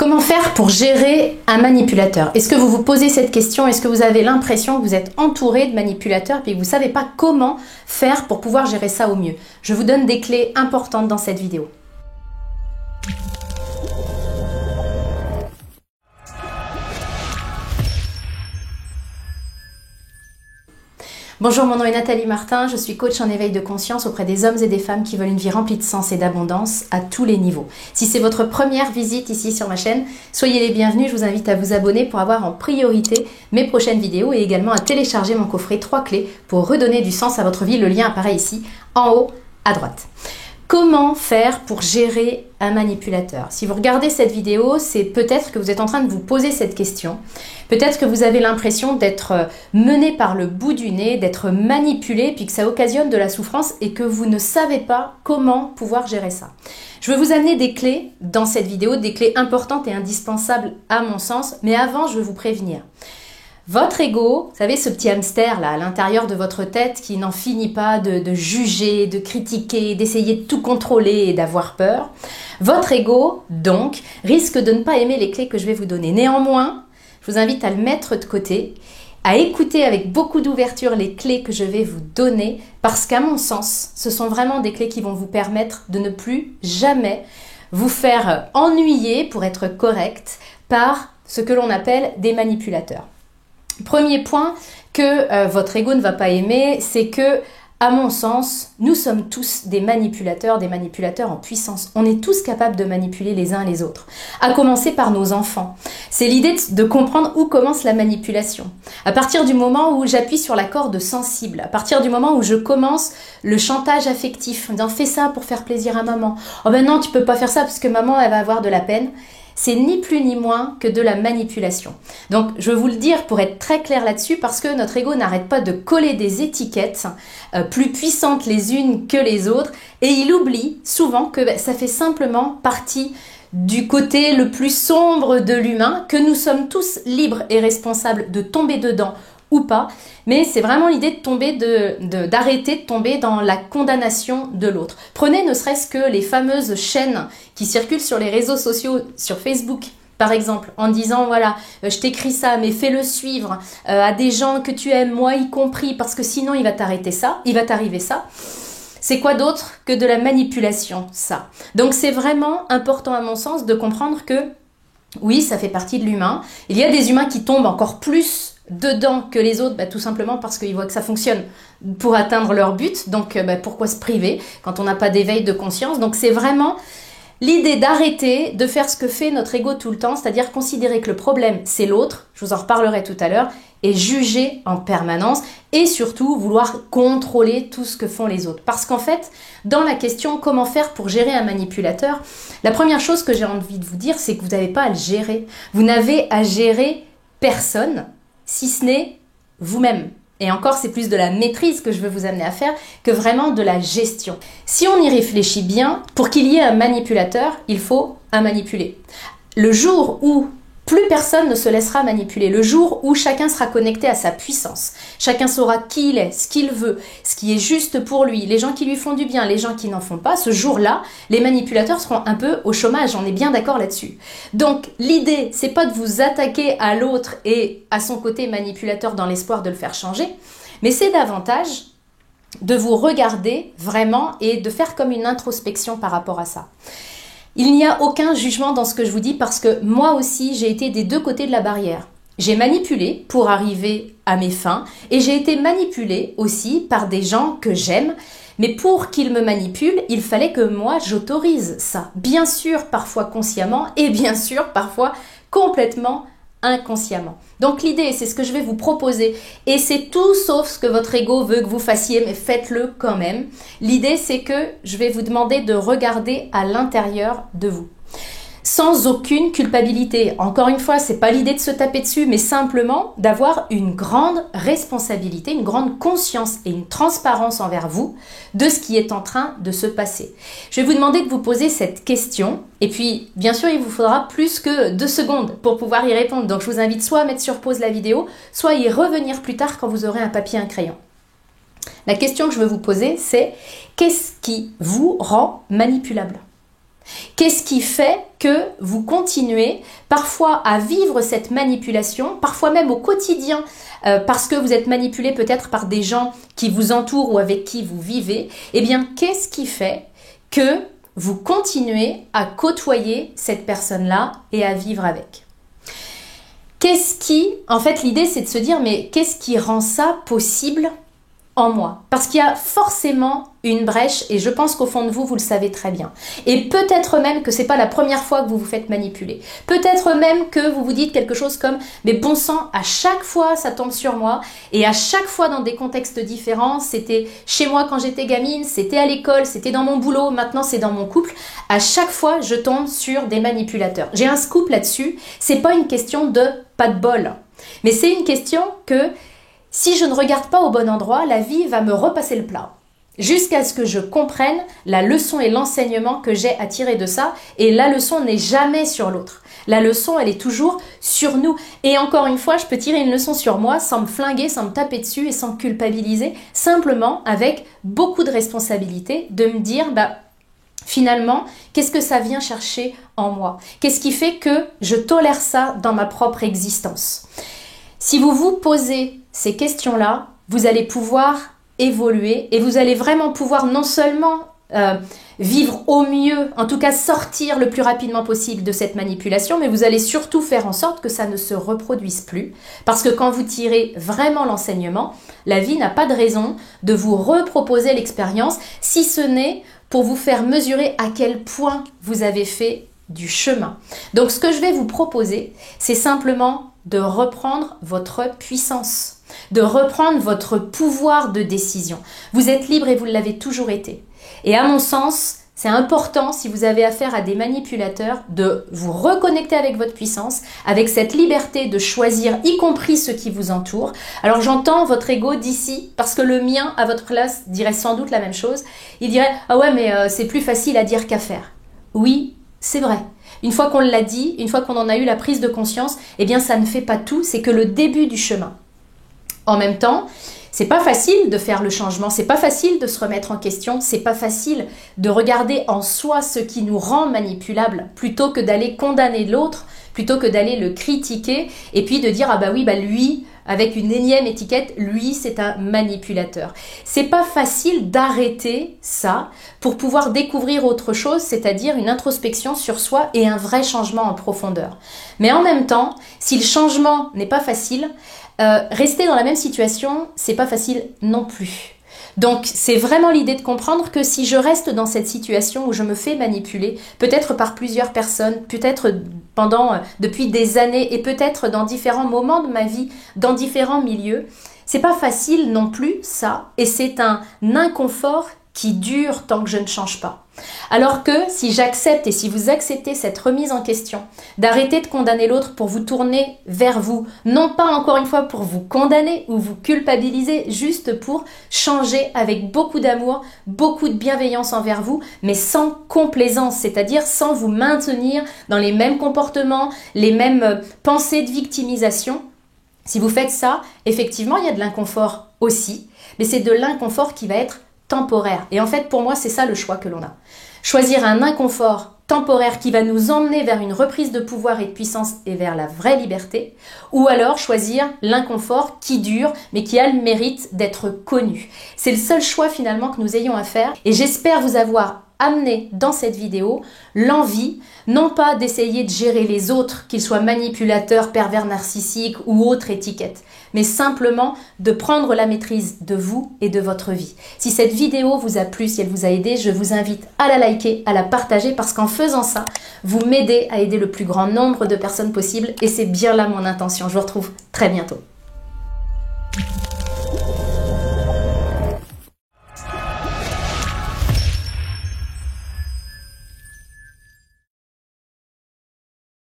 Comment faire pour gérer un manipulateur? Est-ce que vous vous posez cette question? Est-ce que vous avez l'impression que vous êtes entouré de manipulateurs et que vous ne savez pas comment faire pour pouvoir gérer ça au mieux? Je vous donne des clés importantes dans cette vidéo. Bonjour, mon nom est Nathalie Martin, je suis coach en éveil de conscience auprès des hommes et des femmes qui veulent une vie remplie de sens et d'abondance à tous les niveaux. Si c'est votre première visite ici sur ma chaîne, soyez les bienvenus, je vous invite à vous abonner pour avoir en priorité mes prochaines vidéos et également à télécharger mon coffret 3 clés pour redonner du sens à votre vie. Le lien apparaît ici en haut à droite. Comment faire pour gérer un manipulateur? Si vous regardez cette vidéo, c'est peut-être que vous êtes en train de vous poser cette question. Peut-être que vous avez l'impression d'être mené par le bout du nez, d'être manipulé, puis que ça occasionne de la souffrance et que vous ne savez pas comment pouvoir gérer ça. Je veux vous amener des clés dans cette vidéo, des clés importantes et indispensables à mon sens, mais avant, je veux vous prévenir. Votre ego, vous savez, ce petit hamster là à l'intérieur de votre tête qui n'en finit pas de juger, de critiquer, d'essayer de tout contrôler et d'avoir peur, votre ego, donc, risque de ne pas aimer les clés que je vais vous donner. Néanmoins, je vous invite à le mettre de côté, à écouter avec beaucoup d'ouverture les clés que je vais vous donner, parce qu'à mon sens, ce sont vraiment des clés qui vont vous permettre de ne plus jamais vous faire ennuyer, pour être correct, par ce que l'on appelle des manipulateurs. Premier point que votre ego ne va pas aimer, c'est que, à mon sens, nous sommes tous des manipulateurs en puissance. On est tous capables de manipuler les uns les autres, à commencer par nos enfants. C'est l'idée de comprendre où commence la manipulation. À partir du moment où j'appuie sur la corde sensible, à partir du moment où je commence le chantage affectif, en disant « fais ça pour faire plaisir à maman ». « Oh ben non, tu peux pas faire ça parce que maman, elle va avoir de la peine ». C'est ni plus ni moins que de la manipulation. Donc, je veux vous le dire pour être très clair là-dessus, parce que notre ego n'arrête pas de coller des étiquettes plus puissantes les unes que les autres, et il oublie souvent que ça fait simplement partie du côté le plus sombre de l'humain, que nous sommes tous libres et responsables de tomber dedans ou pas, mais c'est vraiment l'idée de tomber d'arrêter de tomber dans la condamnation de l'autre. Prenez ne serait-ce que les fameuses chaînes qui circulent sur les réseaux sociaux, sur Facebook par exemple, en disant voilà, je t'écris ça, mais fais-le suivre à des gens que tu aimes, moi y compris, parce que sinon il va t'arrêter ça, il va t'arriver ça. C'est quoi d'autre que de la manipulation, ça? Donc c'est vraiment important à mon sens de comprendre que oui, ça fait partie de l'humain. Il y a des humains qui tombent encore plus dedans que les autres, tout simplement parce qu'ils voient que ça fonctionne pour atteindre leur but. Donc pourquoi se priver quand on n'a pas d'éveil de conscience? Donc c'est vraiment l'idée d'arrêter de faire ce que fait notre ego tout le temps, c'est-à-dire considérer que le problème c'est l'autre, je vous en reparlerai tout à l'heure, et juger en permanence, et surtout vouloir contrôler tout ce que font les autres. Parce qu'en fait, dans la question comment faire pour gérer un manipulateur, la première chose que j'ai envie de vous dire, c'est que vous n'avez pas à le gérer. Vous n'avez à gérer personne, si ce n'est vous-même. Et encore, c'est plus de la maîtrise que je veux vous amener à faire que vraiment de la gestion. Si on y réfléchit bien, pour qu'il y ait un manipulateur, il faut un manipulé. Le jour où plus personne ne se laissera manipuler, le jour où chacun sera connecté à sa puissance, chacun saura qui il est, ce qu'il veut, ce qui est juste pour lui, les gens qui lui font du bien, les gens qui n'en font pas, ce jour-là, les manipulateurs seront un peu au chômage, on est bien d'accord là-dessus. Donc l'idée, c'est pas de vous attaquer à l'autre et à son côté manipulateur dans l'espoir de le faire changer, mais c'est davantage de vous regarder vraiment et de faire comme une introspection par rapport à ça. Il n'y a aucun jugement dans ce que je vous dis, parce que moi aussi, j'ai été des deux côtés de la barrière. J'ai manipulé pour arriver à mes fins, et j'ai été manipulée aussi par des gens que j'aime, mais pour qu'ils me manipulent, il fallait que moi j'autorise ça. Bien sûr, parfois consciemment, et bien sûr, parfois complètement inconsciemment. Donc l'idée, c'est ce que je vais vous proposer, et c'est tout sauf ce que votre ego veut que vous fassiez, mais faites-le quand même. L'idée, c'est que je vais vous demander de regarder à l'intérieur de vous, sans aucune culpabilité. Encore une fois, c'est pas l'idée de se taper dessus, mais simplement d'avoir une grande responsabilité, une grande conscience et une transparence envers vous de ce qui est en train de se passer. Je vais vous demander de vous poser cette question, et puis bien sûr il vous faudra plus que 2 secondes pour pouvoir y répondre. Donc je vous invite soit à mettre sur pause la vidéo, soit à y revenir plus tard quand vous aurez un papier et un crayon. La question que je veux vous poser, c'est qu'est-ce qui vous rend manipulable ? Qu'est-ce qui fait que vous continuez parfois à vivre cette manipulation, parfois même au quotidien, parce que vous êtes manipulé peut-être par des gens qui vous entourent ou avec qui vous vivez? Eh bien, qu'est-ce qui fait que vous continuez à côtoyer cette personne-là et à vivre avec? En fait, l'idée c'est de se dire, mais qu'est-ce qui rend ça possible en moi? Parce qu'il y a forcément une brèche et je pense qu'au fond de vous, vous le savez très bien. Et peut-être même que c'est pas la première fois que vous vous faites manipuler. Peut-être même que vous vous dites quelque chose comme « mais bon sang, à chaque fois ça tombe sur moi et à chaque fois dans des contextes différents, c'était chez moi quand j'étais gamine, c'était à l'école, c'était dans mon boulot, maintenant c'est dans mon couple. À chaque fois, je tombe sur des manipulateurs. » J'ai un scoop là-dessus, c'est pas une question de pas de bol, mais c'est une question que si je ne regarde pas au bon endroit, la vie va me repasser le plat. Jusqu'à ce que je comprenne la leçon et l'enseignement que j'ai à tirer de ça. Et la leçon n'est jamais sur l'autre. La leçon, elle est toujours sur nous. Et encore une fois, je peux tirer une leçon sur moi sans me flinguer, sans me taper dessus et sans me culpabiliser. Simplement avec beaucoup de responsabilité de me dire, finalement, qu'est-ce que ça vient chercher en moi? Qu'est-ce qui fait que je tolère ça dans ma propre existence? Si vous vous posez ces questions-là, vous allez pouvoir évoluer et vous allez vraiment pouvoir non seulement vivre au mieux, en tout cas sortir le plus rapidement possible de cette manipulation, mais vous allez surtout faire en sorte que ça ne se reproduise plus. Parce que quand vous tirez vraiment l'enseignement, la vie n'a pas de raison de vous reproposer l'expérience, si ce n'est pour vous faire mesurer à quel point vous avez fait du chemin. Donc ce que je vais vous proposer, c'est simplement de reprendre votre puissance, de reprendre votre pouvoir de décision. Vous êtes libre et vous l'avez toujours été. Et à mon sens, c'est important, si vous avez affaire à des manipulateurs, de vous reconnecter avec votre puissance, avec cette liberté de choisir, y compris ceux qui vous entourent. Alors j'entends votre ego d'ici, parce que le mien, à votre place, dirait sans doute la même chose. Il dirait « Ah ouais, mais c'est plus facile à dire qu'à faire. » Oui, c'est vrai. Une fois qu'on l'a dit, une fois qu'on en a eu la prise de conscience, eh bien ça ne fait pas tout, c'est que le début du chemin. En même temps, c'est pas facile de faire le changement, c'est pas facile de se remettre en question, c'est pas facile de regarder en soi ce qui nous rend manipulable plutôt que d'aller condamner l'autre, plutôt que d'aller le critiquer et puis de dire ah bah oui, bah lui, avec une énième étiquette, lui c'est un manipulateur. C'est pas facile d'arrêter ça pour pouvoir découvrir autre chose, c'est-à-dire une introspection sur soi et un vrai changement en profondeur. Mais en même temps, si le changement n'est pas facile, rester dans la même situation, c'est pas facile non plus. Donc c'est vraiment l'idée de comprendre que si je reste dans cette situation où je me fais manipuler, peut-être par plusieurs personnes, peut-être depuis des années et peut-être dans différents moments de ma vie, dans différents milieux, c'est pas facile non plus ça, et c'est un inconfort qui dure tant que je ne change pas. Alors que si j'accepte et si vous acceptez cette remise en question, d'arrêter de condamner l'autre pour vous tourner vers vous, non pas encore une fois pour vous condamner ou vous culpabiliser, juste pour changer avec beaucoup d'amour, beaucoup de bienveillance envers vous, mais sans complaisance, c'est-à-dire sans vous maintenir dans les mêmes comportements, les mêmes pensées de victimisation. Si vous faites ça, effectivement, il y a de l'inconfort aussi, mais c'est de l'inconfort qui va être temporaire. Et en fait, pour moi, c'est ça le choix que l'on a. Choisir un inconfort temporaire qui va nous emmener vers une reprise de pouvoir et de puissance et vers la vraie liberté, ou alors choisir l'inconfort qui dure, mais qui a le mérite d'être connu. C'est le seul choix finalement que nous ayons à faire, et j'espère vous avoir amené dans cette vidéo l'envie, non pas d'essayer de gérer les autres, qu'ils soient manipulateurs, pervers narcissiques ou autres étiquettes, mais simplement de prendre la maîtrise de vous et de votre vie. Si cette vidéo vous a plu, si elle vous a aidé, je vous invite à la liker, à la partager, parce qu'en faisant ça, vous m'aidez à aider le plus grand nombre de personnes possible, et c'est bien là mon intention. Je vous retrouve très bientôt.